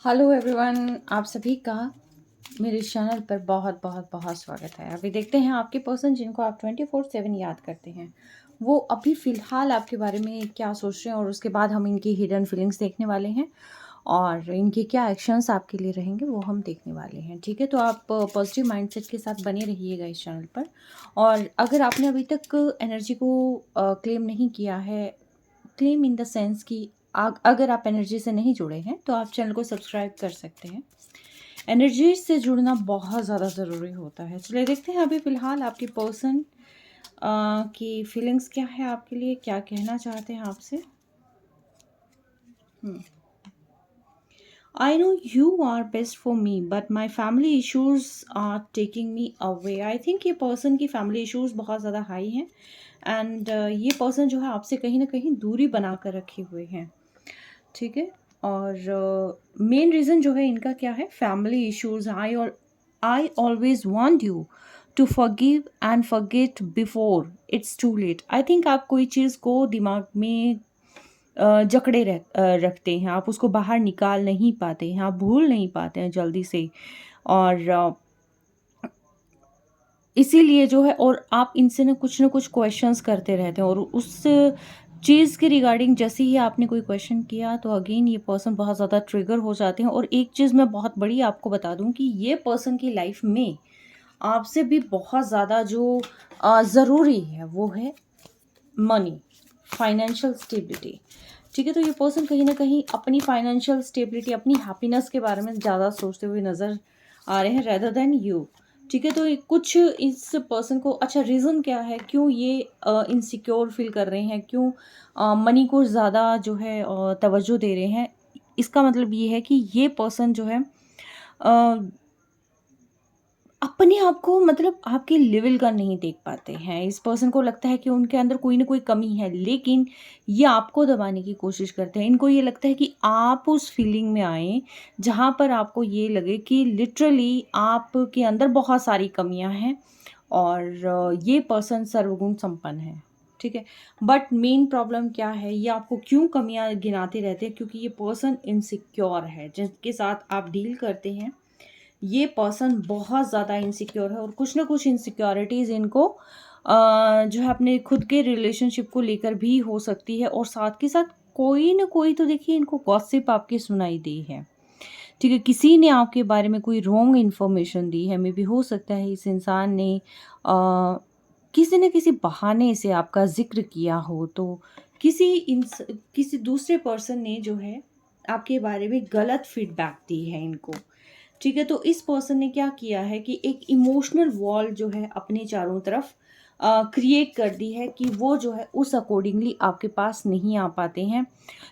Hello everyone, आप सभी का मेरे चैनल पर बहुत बहुत बहुत स्वागत है। अभी देखते हैं आपके पर्सन जिनको आप 24/7 याद करते हैं, वो अभी फ़िलहाल आपके बारे में क्या सोच रहे हैं, और उसके बाद हम इनकी हिडन फीलिंग्स देखने वाले हैं और इनके क्या एक्शंस आपके लिए रहेंगे वो हम देखने वाले हैं। ठीक है, तो आप पॉजिटिव माइंडसेट के साथ बने रहिएगा इस चैनल पर। और अगर आपने अभी तक एनर्जी को क्लेम नहीं किया है, क्लेम इन द सेंस कि अगर आप एनर्जी से नहीं जुड़े हैं तो आप चैनल को सब्सक्राइब कर सकते हैं। एनर्जी से जुड़ना बहुत ज़्यादा ज़रूरी होता है। चलिए देखते हैं अभी फ़िलहाल आपकी पर्सन की फीलिंग्स क्या है, आपके लिए क्या कहना चाहते हैं आपसे। I know you are best for me, but my family issues are taking me away. I think ये पर्सन की फैमिली इश्यूज बहुत ज़्यादा हाई हैं एंड ये पर्सन जो है आपसे कहीं ना कहीं दूरी बना कर रखे हुए हैं। ठीक है, और मेन रीज़न जो है इनका क्या है, family issues. I always want you to forgive and forget before it's too late. I think आप कोई चीज़ को दिमाग में जकड़े रखते हैं, आप उसको बाहर निकाल नहीं पाते हैं, आप भूल नहीं पाते हैं जल्दी से। और इसीलिए जो है, और आप इनसे ना कुछ क्वेश्चंस करते रहते हैं, और उस चीज़ के रिगार्डिंग जैसे ही आपने कोई क्वेश्चन किया तो अगेन ये पर्सन बहुत ज़्यादा ट्रिगर हो जाते हैं। और एक चीज़ मैं बहुत बड़ी आपको बता दूं कि ये पर्सन की लाइफ में आपसे भी बहुत ज़्यादा जो ज़रूरी है वो है मनी, फाइनेंशियल स्टेबिलिटी। ठीक है, तो ये पर्सन कहीं ना कहीं अपनी फाइनेंशियल स्टेबिलिटी, अपनी हैप्पीनेस के बारे में ज़्यादा सोचते हुए नज़र आ रहे हैं रेदर देन यू। ठीक है, तो कुछ इस पर्सन को, अच्छा रीज़न क्या है क्यों ये इनसिक्योर फील कर रहे हैं, क्यों मनी को ज़्यादा जो है तवज्जो दे रहे हैं। इसका मतलब ये है कि ये पर्सन जो है अपने आप को, मतलब आपके लेवल का नहीं देख पाते हैं। इस पर्सन को लगता है कि उनके अंदर कोई ना कोई कमी है, लेकिन ये आपको दबाने की कोशिश करते हैं। इनको ये लगता है कि आप उस फीलिंग में आएँ जहाँ पर आपको ये लगे कि लिटरली आपके अंदर बहुत सारी कमियां हैं और ये पर्सन सर्वगुण संपन्न है। ठीक है, बट मेन प्रॉब्लम क्या है, ये आपको क्यों कमियां गिनाते रहते हैं, क्योंकि ये पर्सन इनसिक्योर है जिसके साथ आप डील करते हैं। ये पर्सन बहुत ज़्यादा इनसिक्योर है और कुछ ना कुछ इनसिक्योरिटीज़ इनको जो है अपने खुद के रिलेशनशिप को लेकर भी हो सकती है, और साथ के साथ कोई ना कोई तो देखिए इनको गॉसिप आपकी सुनाई दी है। ठीक है, किसी ने आपके बारे में कोई रॉन्ग इन्फॉर्मेशन दी है। मे बी हो सकता है इस इंसान ने किसी न किसी बहाने से आपका ज़िक्र किया हो, तो किसी दूसरे पर्सन ने जो है आपके बारे में गलत फीडबैक दी है इनको। ठीक है, तो इस पर्सन ने क्या किया है कि एक इमोशनल वॉल जो है अपने चारों तरफ क्रिएट कर दी है कि वो जो है उस अकॉर्डिंगली आपके पास नहीं आ पाते हैं,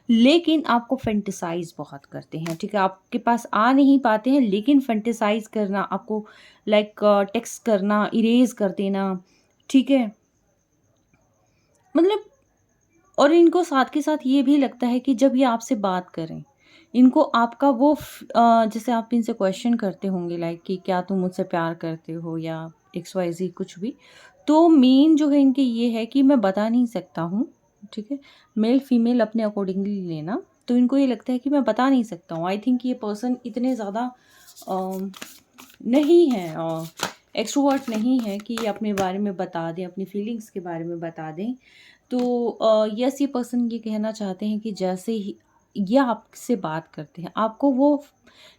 लेकिन आपको फैंटेसाइज बहुत करते हैं। ठीक है, आपके पास आ नहीं पाते हैं लेकिन फैंटेसाइज करना, आपको लाइक टेक्स्ट करना, इरेज कर देना। ठीक है, मतलब, और इनको साथ के साथ ये भी लगता है कि जब ये आपसे बात करें, इनको आपका वो जैसे आप इनसे क्वेश्चन करते होंगे लाइक कि क्या तुम मुझसे प्यार करते हो या XYZ कुछ भी, तो मेन जो है इनके ये है कि मैं बता नहीं सकता हूँ। ठीक है, मेल फीमेल अपने अकॉर्डिंगली लेना, तो इनको ये लगता है कि मैं बता नहीं सकता हूँ। आई थिंक ये पर्सन इतने ज़्यादा नहीं है, एक्सट्रोवर्ट नहीं है कि ये अपने बारे में बता दें, अपनी फीलिंग्स के बारे में बता दें। तो यस, ये पर्सन ये कहना चाहते हैं कि जैसे ही ये आपसे बात करते हैं, आपको वो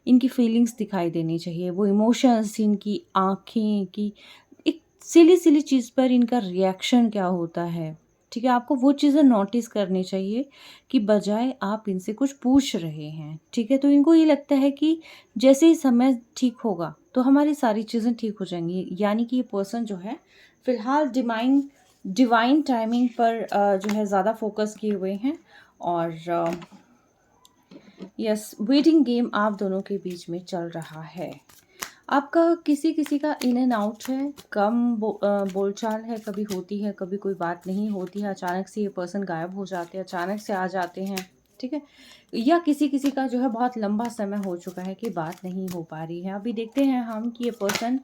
इनकी फीलिंग्स दिखाई देनी चाहिए, वो इमोशंस, इनकी आँखें की एक सिली सिली चीज़ पर इनका रिएक्शन क्या होता है। ठीक है, आपको वो चीज़ें नोटिस करनी चाहिए कि बजाय आप इनसे कुछ पूछ रहे हैं। ठीक है, तो इनको ये लगता है कि जैसे ही समय ठीक होगा तो हमारी सारी चीज़ें ठीक हो जाएंगी। यानी कि ये पर्सन जो है फ़िलहाल डिवाइन टाइमिंग पर जो है ज़्यादा फोकस किए हुए हैं। और यस, वेटिंग गेम आप दोनों के बीच में चल रहा है। आपका किसी किसी का इन एंड आउट है, कम बोलचाल है, कभी होती है कभी कोई बात नहीं होती है, अचानक से ये पर्सन गायब हो जाते हैं, अचानक से आ जाते हैं। ठीक है, या किसी किसी का जो है बहुत लंबा समय हो चुका है कि बात नहीं हो पा रही है। अभी देखते हैं हम कि ये पर्सन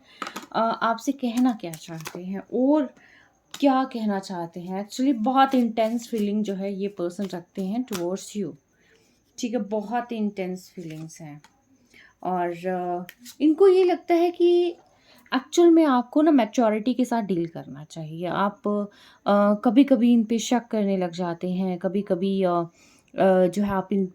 आपसे कहना क्या चाहते हैं और क्या कहना चाहते हैं। एक्चुअली बहुत इंटेंस फीलिंग जो है ये पर्सन रखते हैं टुवर्ड्स यू। ठीक है, बहुत इंटेंस फीलिंग्स हैं। और इनको ये लगता है कि एक्चुअल में आपको ना मैच्योरिटी के साथ डील करना चाहिए। आप कभी-कभी इन पे शक करने लग जाते हैं, कभी-कभी जो है आप इन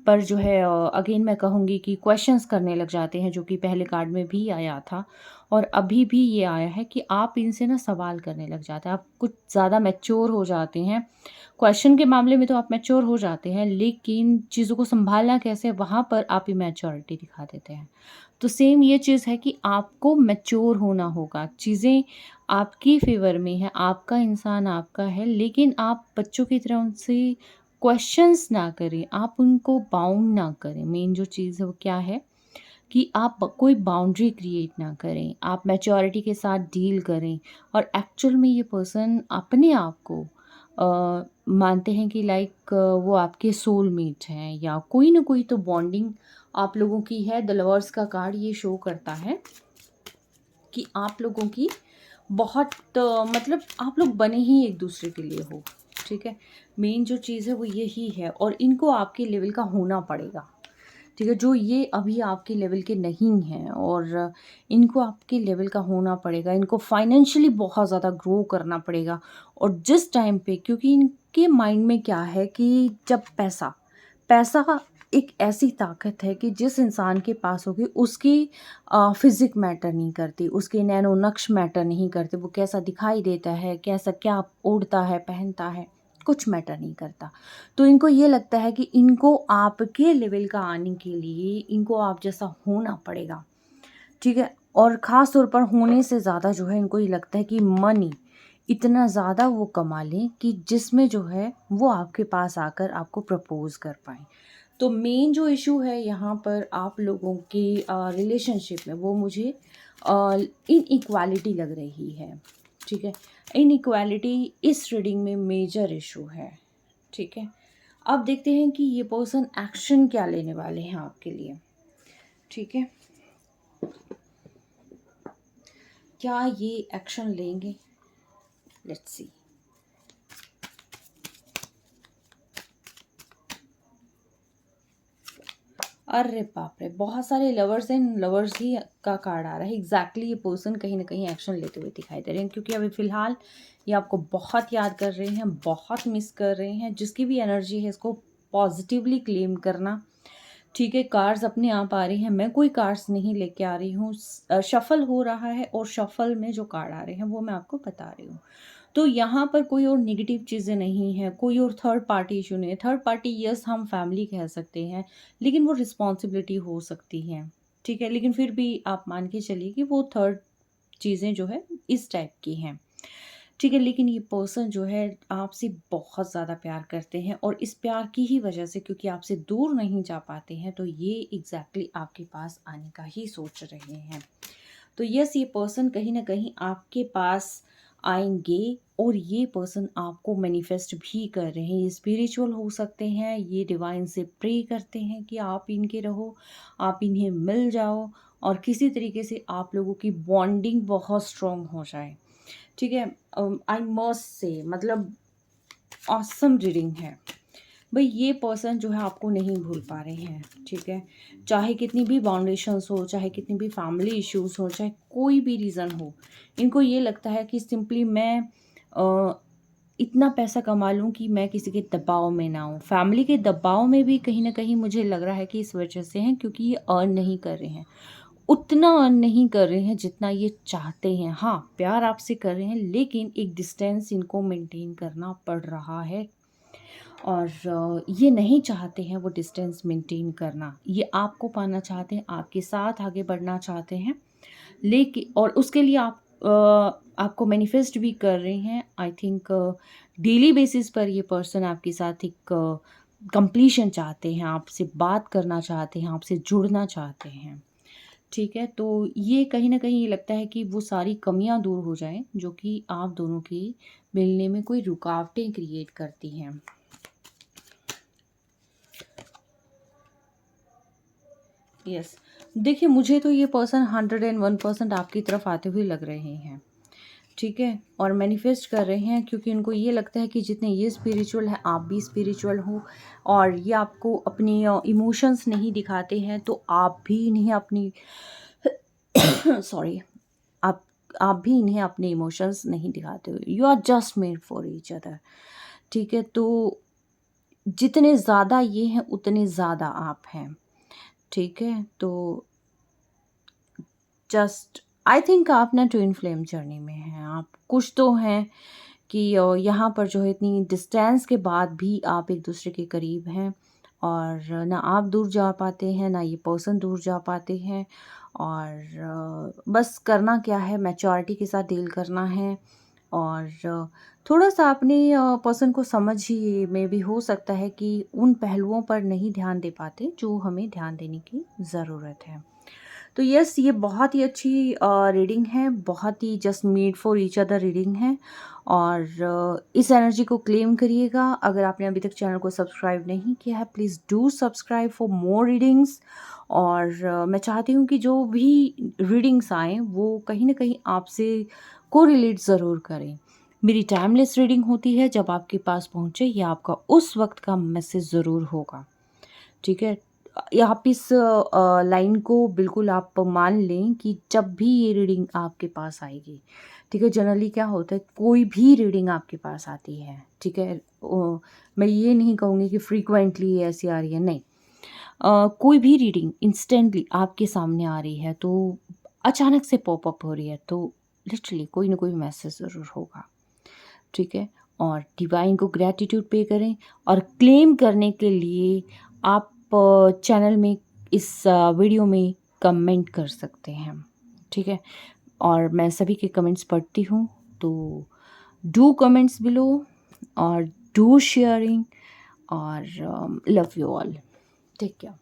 पर जो है अगेन मैं कहूँगी कि क्वेश्चंस करने लग जाते हैं, जो कि पहले कार्ड में भी आया था और अभी भी ये आया है कि आप इनसे ना सवाल करने लग जाते हैं। आप कुछ ज़्यादा मैच्योर हो जाते हैं। क्वेश्चन के मामले में तो आप मैच्योर हो जाते हैं, लेकिन चीज़ों को सँभालना कैसे, वहाँ पर आप इमैच्योरिटी दिखा देते हैं। तो सेम ये चीज़ है कि आपको मैच्योर होना होगा। चीज़ें आपकी फ़ेवर में हैं, आपका इंसान आपका है, लेकिन आप बच्चों की तरह उनसे क्वेश्चंस ना करें, आप उनको बाउंड ना करें। मेन जो चीज़ है वो क्या है कि आप कोई बाउंड्री क्रिएट ना करें, आप मैच्योरिटी के साथ डील करें और एक्चुअल में ये पर्सन अपने आप को मानते हैं कि लाइक वो आपके सोलमेट हैं या कोई ना कोई तो बॉन्डिंग आप लोगों की है। द लवर्स का कार्ड ये शो करता है कि आप लोगों की बहुत मतलब आप लोग बने ही एक दूसरे के लिए हो, ठीक है। मेन जो चीज़ है वो यही है और इनको आपके लेवल का होना पड़ेगा, ठीक है। जो ये अभी आपके लेवल के नहीं हैं और इनको आपके लेवल का होना पड़ेगा। इनको फाइनेंशियली बहुत ज़्यादा ग्रो करना पड़ेगा और जिस टाइम पे, क्योंकि इनके माइंड में क्या है कि जब पैसा पैसा एक ऐसी ताकत है कि जिस इंसान के पास होगी उसकी फिज़िक मैटर नहीं करती, उसके नैनो नक्श मैटर नहीं करते, वो कैसा दिखाई देता है, कैसा क्या ओढ़ता है, पहनता है, कुछ मैटर नहीं करता। तो इनको ये लगता है कि इनको आपके लेवल का आने के लिए इनको आप जैसा होना पड़ेगा, ठीक है। और ख़ास तौर पर होने से ज़्यादा जो है इनको ये लगता है कि मनी इतना ज़्यादा वो कमा लें कि जिसमें जो है वो आपके पास आकर आपको प्रपोज़ कर पाएँ। तो मेन जो इशू है यहाँ पर आप लोगों की रिलेशनशिप में वो मुझे इनइक्वालिटी लग रही है, ठीक है। इनइक्वालिटी इस रीडिंग में मेजर इशू है, ठीक है। अब देखते हैं कि ये पर्सन एक्शन क्या लेने वाले हैं आपके लिए, ठीक है। क्या ये एक्शन लेंगे? Let's see. अरे बाप रे! बहुत सारे लवर्स एंड लवर्स ही का कार्ड आ रहा है। एग्ज़ैक्टली ये पर्सन कहीं न कहीं एक्शन लेते हुए दिखाई दे रहे हैं, क्योंकि अभी फ़िलहाल ये आपको बहुत याद कर रहे हैं, बहुत मिस कर रहे हैं। जिसकी भी एनर्जी है इसको पॉज़िटिवली क्लेम करना, ठीक है। कार्ड्स अपने आप आ रही हैं, मैं कोई कार्ड्स नहीं लेके आ रही हूँ। शफ़ल हो रहा है और शफ़ल में जो कार्ड आ रहे हैं वो मैं आपको बता रही हूँ। तो यहाँ पर कोई और नेगेटिव चीज़ें नहीं हैं, कोई और थर्ड पार्टी इश्यू नहीं है। थर्ड पार्टी यस हम फैमिली कह सकते हैं, लेकिन वो रिस्पॉन्सिबिलिटी हो सकती है, ठीक है। लेकिन फिर भी आप मान के चलिए कि वो थर्ड चीज़ें जो है इस टाइप की हैं, ठीक है। लेकिन ये पर्सन जो है आपसे बहुत ज़्यादा प्यार करते हैं और इस प्यार की ही वजह से, क्योंकि आपसे दूर नहीं जा पाते हैं, तो ये एग्जैक्टली आपके पास आने का ही सोच रहे हैं। तो यस, ये पर्सन कहीं ना कहीं आपके पास आएंगे और ये पर्सन आपको मैनिफेस्ट भी कर रहे हैं। ये स्पिरिचुअल हो सकते हैं, ये डिवाइन से प्रे करते हैं कि आप इनके रहो, आप इन्हें मिल जाओ और किसी तरीके से आप लोगों की बॉन्डिंग बहुत स्ट्रॉन्ग हो जाए, ठीक है। आई मस्ट से मतलब ऑसम रीडिंग है भाई। ये पर्सन जो है आपको नहीं भूल पा रहे हैं, ठीक है। चाहे कितनी भी बाउंडेशंस हो, चाहे कितनी भी फैमिली इश्यूज हो, चाहे कोई भी रीज़न हो, इनको ये लगता है कि सिंपली मैं इतना पैसा कमा लूँ कि मैं किसी के दबाव में ना हूँ। फैमिली के दबाव में भी कहीं ना कहीं मुझे लग रहा है कि इस वजह से हैं, क्योंकि ये अर्न नहीं कर रहे हैं, उतना अर्न नहीं कर रहे हैं जितना ये चाहते हैं। हाँ, प्यार आपसे कर रहे हैं, लेकिन एक डिस्टेंस इनको मेंटेन करना पड़ रहा है और ये नहीं चाहते हैं वो डिस्टेंस मेंटेन करना। ये आपको पाना चाहते हैं, आपके साथ आगे बढ़ना चाहते हैं, लेकिन और उसके लिए आपको मैनिफेस्ट भी कर रहे हैं। आई थिंक डेली बेसिस पर ये पर्सन आपके साथ एक कंप्लीशन चाहते हैं, आपसे बात करना चाहते हैं, आपसे जुड़ना चाहते हैं, ठीक है। तो ये कहीं न कहीं ये लगता है कि वो सारी कमियाँ दूर हो जाएँ, जो कि आप दोनों की मिलने में कोई रुकावटें क्रिएट करती हैं। यस, देखिए मुझे तो ये पर्सन 101% आपकी तरफ आते हुए लग रहे हैं, ठीक है? और मैनिफेस्ट कर रहे हैं क्योंकि उनको ये लगता है कि जितने ये स्पिरिचुअल है, आप भी स्पिरिचुअल हो, और ये आपको अपनी इमोशंस नहीं दिखाते हैं, तो आप भी इन्हें अपनी सॉरी, आप आप भी इन्हें अपने इमोशंस नहीं दिखाते हो। You are just made for each other. ठीक है? तो जितने ज़्यादा ये हैं, उतने ज़्यादा आप हैं। ठीक है? तो जस्ट आई थिंक आप ना ट्विन फ्लेम जर्नी में हैं। आप कुछ तो हैं कि यहाँ पर जो है इतनी डिस्टेंस के बाद भी आप एक दूसरे के करीब हैं, और ना आप दूर जा पाते हैं, ना ये पर्सन दूर जा पाते हैं। और बस करना क्या है, मैच्योरिटी के साथ डील करना है। और थोड़ा-सा अपने पर्सन को समझिए, में भी हो सकता है कि उन पहलुओं पर नहीं ध्यान दे पाते जो हमें ध्यान देने की ज़रूरत है। तो यस, ये बहुत ही अच्छी रीडिंग है, बहुत ही just made for each other reading है। और इस एनर्जी को क्लेम करिएगा। अगर आपने अभी तक चैनल को सब्सक्राइब नहीं किया है, please do subscribe for more readings. और मैं चाहती हूँ कि जो भी रीडिंग्स आएँ वो कहीं न कहीं आपसे कोरिलेट ज़रूर करें। मेरी टाइमलेस रीडिंग होती है, जब आपके पास पहुँचे ये आपका उस वक़्त का मैसेज ज़रूर होगा। ठीक है? आप इस लाइन को बिल्कुल आप मान लें कि जब भी ये रीडिंग आपके पास आएगी, ठीक है? जनरली क्या होता है, कोई भी रीडिंग आपके पास आती है, ठीक है? मैं ये नहीं कहूँगी कि फ्रीक्वेंटली ऐसी आ रही है, नहीं। कोई भी रीडिंग इंस्टेंटली आपके सामने आ रही है, तो अचानक से पॉप अप हो रही है, तो लिटरली कोई ना कोई मैसेज ज़रूर होगा, ठीक है? और डिवाइन को ग्रैटिट्यूड पे करें, और क्लेम करने के लिए आप चैनल में इस वीडियो में कमेंट कर सकते हैं, ठीक है? और मैं सभी के कमेंट्स पढ़ती हूँ, तो डू कमेंट्स बिलो, और डू शेयरिंग, और love you all. Take care.